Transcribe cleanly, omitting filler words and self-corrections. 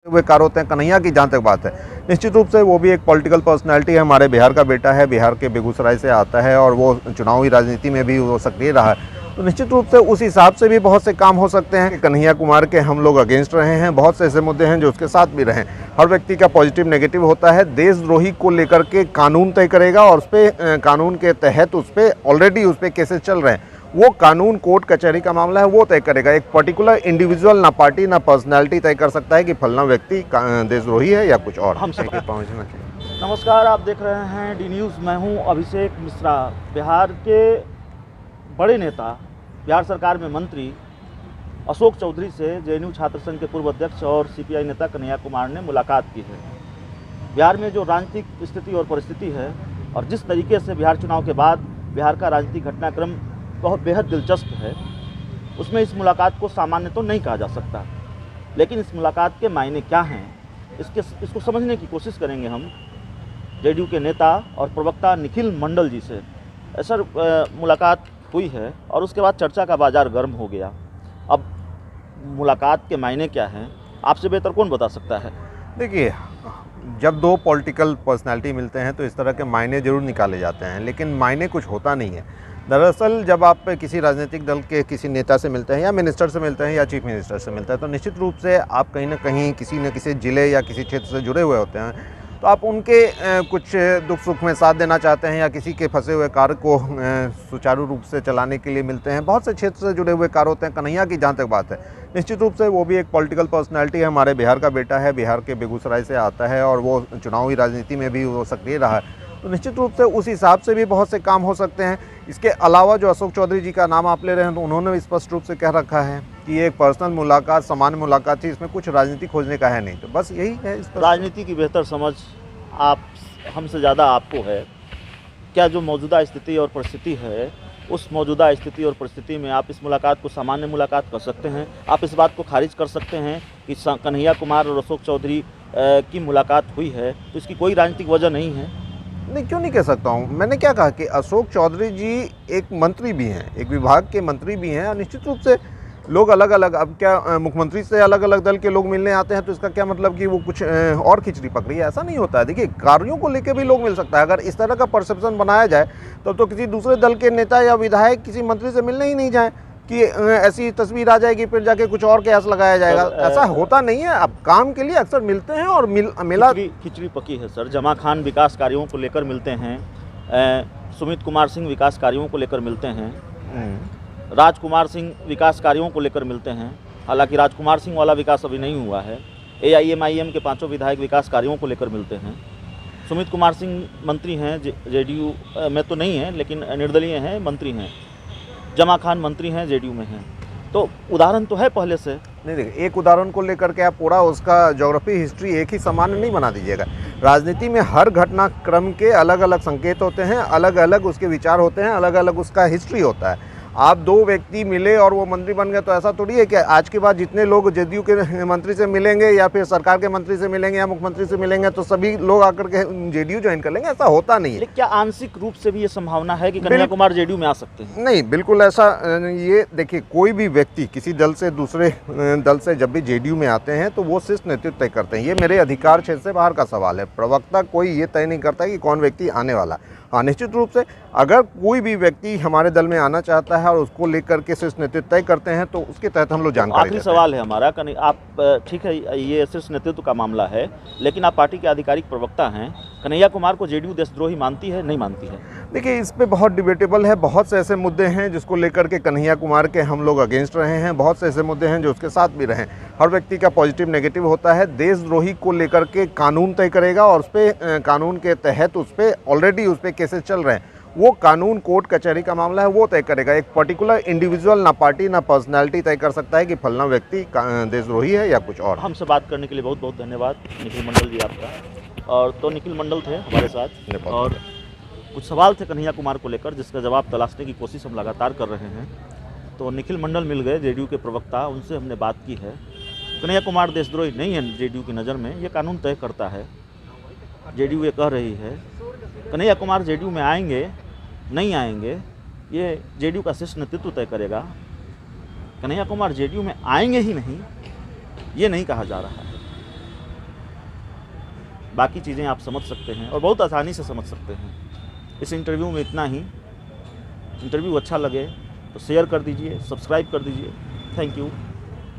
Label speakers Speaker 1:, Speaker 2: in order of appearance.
Speaker 1: वे car होते हैं। कन्हैया की जहाँ तक बात है, निश्चित रूप से वो भी एक पॉलिटिकल पर्सनैलिटी है, हमारे बिहार का बेटा है, बिहार के बेगूसराय से आता है और वो चुनावी राजनीति में भी वो सक्रिय रहा है। तो निश्चित रूप से उस हिसाब से भी बहुत से काम हो सकते हैं। कन्हैया कुमार के हम लोग अगेंस्ट रहे हैं, बहुत से ऐसे मुद्दे हैं जो उसके साथ भी रहे। हर व्यक्ति का पॉजिटिव नेगेटिव होता है। देशद्रोही को लेकर के कानून तय करेगा और उस पर कानून के तहत उस पर ऑलरेडी उस पर केसेस चल रहे हैं। वो कानून कोर्ट कचहरी का मामला है, वो तय करेगा। एक पर्टिकुलर इंडिविजुअल ना पार्टी ना पर्सनैलिटी तय कर सकता है कि फलना व्यक्ति देशद्रोही है या कुछ और।
Speaker 2: हम सब पहुँचना चाहिए। नमस्कार, आप देख रहे हैं डी न्यूज़। मैं हूं अभिषेक मिश्रा। बिहार के बड़े नेता, बिहार सरकार में मंत्री अशोक चौधरी से जेएनयू छात्र संघ के पूर्व अध्यक्ष और सीपीआई नेता कन्हैया कुमार ने मुलाकात की है। बिहार में जो राजनीतिक स्थिति और परिस्थिति है और जिस तरीके से बिहार चुनाव के बाद बिहार का राजनीतिक घटनाक्रम बहुत बेहद दिलचस्प है, उसमें इस मुलाकात को सामान्य तो नहीं कहा जा सकता, लेकिन इस मुलाकात के मायने क्या हैं इसको समझने की कोशिश करेंगे हम जेडीयू के नेता और प्रवक्ता निखिल मंडल जी से। सर, मुलाकात हुई है और उसके बाद चर्चा का बाजार गर्म हो गया। अब मुलाकात के मायने क्या हैं, आपसे बेहतर कौन बता सकता है?
Speaker 1: देखिए, जब दो पॉलिटिकल पर्सनालिटी मिलते हैं तो इस तरह के मायने जरूर निकाले जाते हैं, लेकिन मायने कुछ होता नहीं है। दरअसल जब आप किसी राजनीतिक दल के किसी नेता से मिलते हैं या मिनिस्टर से मिलते हैं या चीफ मिनिस्टर से मिलते हैं, तो निश्चित रूप से आप कहीं ना कहीं किसी न किसी ज़िले या किसी क्षेत्र से जुड़े हुए होते हैं। तो आप उनके कुछ दुख सुख में साथ देना चाहते हैं या किसी के फंसे हुए कार्य को सुचारू रूप से चलाने के लिए मिलते हैं। बहुत से क्षेत्र से जुड़े हुए कार्य होते हैं। कन्हैया की जहाँ तक बात है, निश्चित रूप से वो भी एक पॉलिटिकल पर्सनैलिटी है, हमारे बिहार का बेटा है, बिहार के बेगूसराय से आता है और वो चुनावी राजनीति में भी वो सक्रिय रहा है। तो निश्चित रूप से उस हिसाब से भी बहुत से काम हो सकते हैं। इसके अलावा जो अशोक चौधरी जी का नाम आप ले रहे हैं, तो उन्होंने भी स्पष्ट रूप से कह रखा है कि ये एक पर्सनल मुलाकात, सामान्य मुलाकात थी, इसमें कुछ राजनीति खोजने का है नहीं। तो बस यही है। इस पर
Speaker 2: राजनीति की बेहतर समझ आप हमसे ज़्यादा आपको है। क्या जो मौजूदा स्थिति और परिस्थिति है, उस मौजूदा स्थिति और परिस्थिति में आप इस मुलाकात को सामान्य मुलाकात कर सकते हैं? आप इस बात को खारिज कर सकते हैं कि कन्हैया कुमार और अशोक चौधरी की मुलाकात हुई है तो इसकी कोई राजनीतिक वजह नहीं है?
Speaker 1: नहीं, क्यों नहीं कह सकता हूँ। मैंने क्या कहा कि अशोक चौधरी जी एक मंत्री भी हैं, एक विभाग के मंत्री भी हैं और निश्चित रूप से लोग अलग अलग, अब क्या मुख्यमंत्री से अलग अलग दल के लोग मिलने आते हैं तो इसका क्या मतलब कि वो कुछ और खिचड़ी पकड़ी है? ऐसा नहीं होता है। देखिए, कार्यों को लेकर भी लोग मिल सकता है। अगर इस तरह का परसेप्शन बनाया जाए तब तो किसी दूसरे दल के नेता या विधायक किसी मंत्री से मिलने ही नहीं जाए कि ऐसी तस्वीर आ जाएगी फिर जाके कुछ और कयास लगाया जाएगा। ऐसा होता नहीं है। अब काम के लिए अक्सर मिलते हैं और मिला
Speaker 2: खिचड़ी पकी है। सर, जमा खान विकास कार्यों को लेकर मिलते हैं, सुमित कुमार सिंह विकास कार्यों को लेकर मिलते हैं, राजकुमार सिंह विकास कार्यों को लेकर मिलते हैं। हालांकि राजकुमार सिंह वाला विकास अभी नहीं हुआ है। AIMIM के 5 विधायक विकास कार्यों को लेकर मिलते हैं। सुमित कुमार सिंह मंत्री हैं, जेडीयू में तो नहीं है लेकिन निर्दलीय हैं, मंत्री हैं। जमा खान मंत्री हैं, जेडीयू में हैं। तो उदाहरण तो है पहले से।
Speaker 1: नहीं, देखिए, एक उदाहरण को लेकर के आप पूरा उसका ज्योग्राफी हिस्ट्री एक ही समान नहीं बना दीजिएगा। राजनीति में हर घटनाक्रम के अलग अलग संकेत होते हैं, अलग अलग उसके विचार होते हैं, अलग अलग उसका हिस्ट्री होता है। आप दो व्यक्ति मिले और वो मंत्री बन गए तो ऐसा थोड़ी है कि आज के बाद जितने लोग जेडीयू के मंत्री से मिलेंगे या फिर सरकार के मंत्री से मिलेंगे या मुख्यमंत्री से मिलेंगे तो सभी लोग आकर के जेडीयू ज्वाइन कर लेंगे? ऐसा होता नहीं है।
Speaker 2: लेकिन क्या आंशिक रूप से भी ये संभावना है कि कन्हैया कुमार जेडीयू में आ सकते हैं?
Speaker 1: नहीं, बिल्कुल ऐसा। ये देखिए, कोई भी व्यक्ति किसी दल से दूसरे दल से जब भी जेडीयू में आते हैं तो वो शीर्ष नेतृत्व तय करते हैं। ये मेरे अधिकार क्षेत्र से बाहर का सवाल है। प्रवक्ता कोई ये तय नहीं करता कि कौन व्यक्ति आने वाला। हाँ, निश्चित रूप से अगर कोई भी व्यक्ति हमारे दल में आना चाहता है और उसको लेकर के शीर्ष नेतृत्व तय करते हैं तो उसके तहत हम लोग जानकारी
Speaker 2: आखिरी सवाल है हमारा। आप ठीक है, ये शीर्ष नेतृत्व का मामला है, लेकिन आप पार्टी के आधिकारिक प्रवक्ता हैं। कन्हैया कुमार को जेडीयू देशद्रोही मानती है, नहीं मानती है?
Speaker 1: देखिए, इस पे बहुत डिबेटेबल है। बहुत से ऐसे मुद्दे हैं जिसको लेकर के कन्हैया कुमार के हम लोग अगेंस्ट रहे हैं, बहुत से ऐसे मुद्दे हैं जो उसके साथ भी रहे। हर व्यक्ति का पॉजिटिव नेगेटिव होता है। देशद्रोही को लेकर के कानून तय करेगा और उस पर कानून के तहत उस पर ऑलरेडी उस पर केसेस चल रहे हैं। वो कानून कोर्ट कचहरी का मामला है, वो तय करेगा। एक पर्टिकुलर इंडिविजुअल ना पार्टी ना पर्सनैलिटी तय कर सकता है कि फलना व्यक्ति देशद्रोही है या कुछ और।
Speaker 2: हमसे बात करने के लिए बहुत बहुत धन्यवाद निखिल मंडल जी आपका। और तो निखिल मंडल थे हमारे साथ और कुछ सवाल थे कन्हैया कुमार को लेकर जिसका जवाब तलाशने की कोशिश हम लगातार कर रहे हैं। तो निखिल मंडल मिल गए, जेडीयू के प्रवक्ता, उनसे हमने बात की है। कन्हैया कुमार देशद्रोही नहीं है जेडीयू की नज़र में, ये कानून तय करता है। जेडीयू ये कह रही है। कन्हैया कुमार जेडीयू में आएंगे नहीं आएंगे ये जेडीयू का शीर्ष नेतृत्व तय करेगा। कन्हैया कुमार जेडीयू में आएंगे ही नहीं, ये नहीं कहा जा रहा है। बाकी चीज़ें आप समझ सकते हैं और बहुत आसानी से समझ सकते हैं। इस इंटरव्यू में इतना ही। इंटरव्यू अच्छा लगे तो शेयर कर दीजिए, सब्सक्राइब कर दीजिए। Thank you.